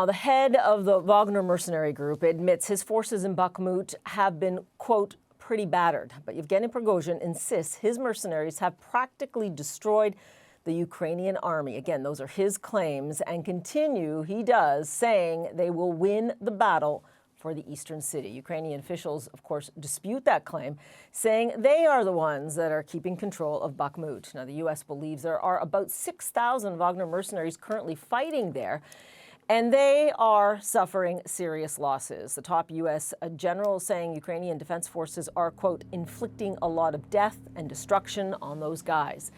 Now, the head of the Wagner mercenary group admits his forces in Bakhmut have been, quote, pretty battered. But Yevgeny Prigozhin insists his mercenaries have practically destroyed the Ukrainian army. Again, those are his claims, and continue, he does, saying they will win the battle for the eastern city. Ukrainian officials, of course, dispute that claim, saying they are the ones that are keeping control of Bakhmut. Now, the U.S. believes there are about 6,000 Wagner mercenaries currently fighting there, and they are suffering serious losses. The top U.S. general saying Ukrainian defense forces are, quote, inflicting a lot of death and destruction on those guys.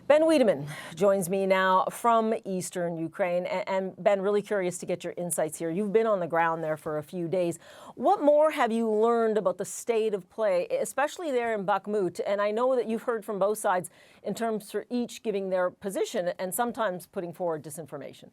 Ben Wiedemann joins me now from eastern Ukraine. And Ben, really curious to get your insights here. You've been on the ground there for a few days. What more have you learned about the state of play, especially there in Bakhmut? And I know that you've heard from both sides in terms for each giving their position and sometimes putting forward disinformation.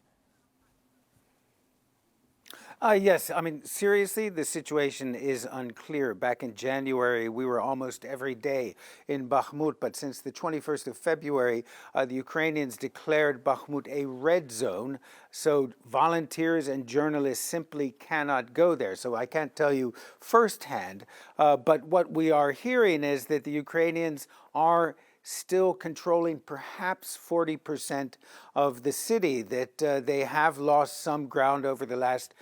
Yes, I mean, seriously, the situation is unclear. Back in January, we were almost every day in Bakhmut, but since the 21st of February, the Ukrainians declared Bakhmut a red zone, so volunteers and journalists simply cannot go there. So I can't tell you firsthand, but what we are hearing is that the Ukrainians are still controlling perhaps 40% of the city, that they have lost some ground over the last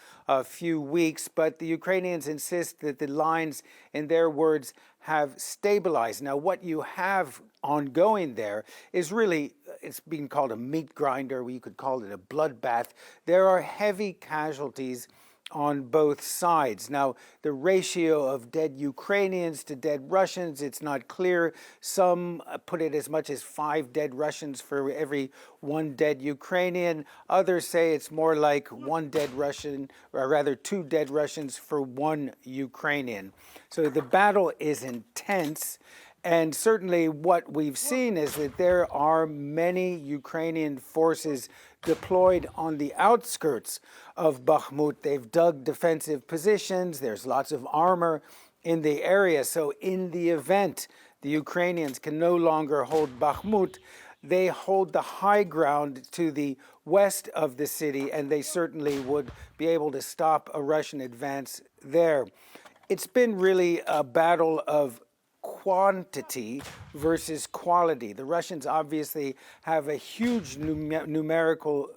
few weeks, but the Ukrainians insist that the lines, in their words, have stabilized. Now, what you have ongoing there is really, it's being called a meat grinder, you could call it a bloodbath. There are heavy casualties on both sides. Now, the ratio of dead Ukrainians to dead Russians, it's not clear. Some put it as much as 5 dead Russians for every 1 dead Ukrainian. Others say it's more like 1 dead Russian, or rather 2 dead Russians for 1 Ukrainian. So the battle is intense. And certainly what we've seen is that there are many Ukrainian forces deployed on the outskirts of Bakhmut. They've dug defensive positions. There's lots of armor in the area. So in the event the Ukrainians can no longer hold Bakhmut, they hold the high ground to the west of the city, and they certainly would be able to stop a Russian advance there. It's been really a battle of quantity versus quality. The Russians obviously have a huge numerical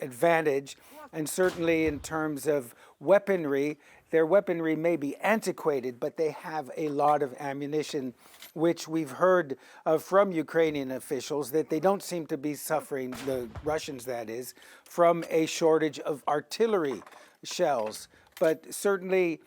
advantage, and certainly in terms of weaponry, their weaponry may be antiquated, but they have a lot of ammunition, which we've heard from Ukrainian officials that they don't seem to be suffering, the Russians that is, from a shortage of artillery shells. But certainly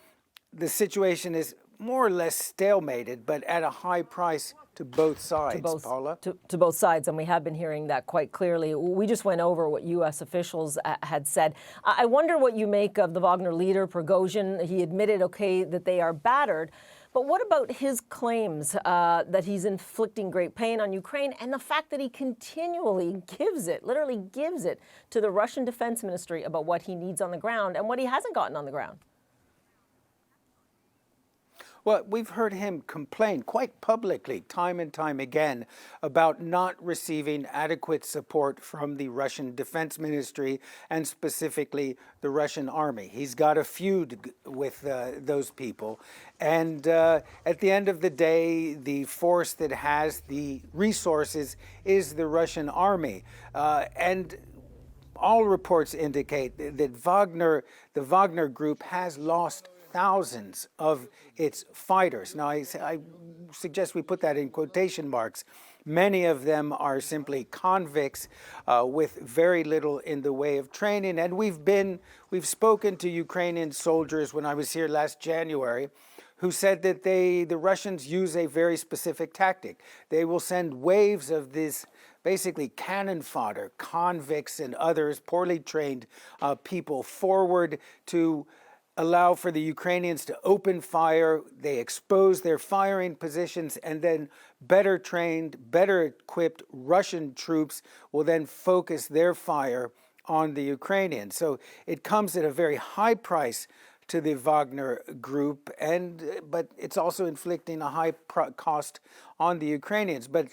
the situation is more or less stalemated, but at a high price to both sides, Paula. To both sides, and we have been hearing that quite clearly. We just went over what U.S. officials had said. I wonder what you make of the Wagner leader, Prigozhin. He admitted, okay, that they are battered. But what about his claims that he's inflicting great pain on Ukraine, and the fact that he continually gives it, literally gives it, to the Russian Defense Ministry about what he needs on the ground and what he hasn't gotten on the ground? Well, we've heard him complain quite publicly, time and time again, about not receiving adequate support from the Russian Defense Ministry and specifically the Russian army. He's got a feud with those people. And at the end of the day, the force that has the resources is the Russian army. And all reports indicate that the Wagner group has lost thousands of its fighters. Now, I suggest we put that in quotation marks. Many of them are simply convicts with very little in the way of training. And we've spoken to Ukrainian soldiers when I was here last January, who said that the Russians use a very specific tactic. They will send waves of this basically cannon fodder, convicts and others, poorly trained people forward to allow for the Ukrainians to open fire. They expose their firing positions, and then better trained, better equipped Russian troops will then focus their fire on the Ukrainians. So it comes at a very high price to the Wagner group, but it's also inflicting a high cost on the Ukrainians. But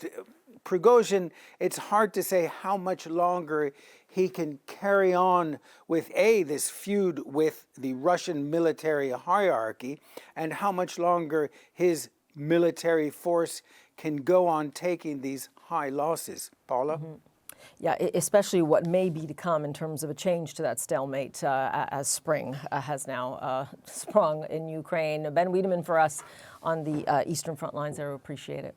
Prigozhin, it's hard to say how much longer he can carry on with this feud with the Russian military hierarchy, and how much longer his military force can go on taking these high losses. Paula? Yeah, especially what may be to come in terms of a change to that stalemate as spring has now sprung in Ukraine. Ben Wiedemann for us on the Eastern Front Lines there. Appreciate it.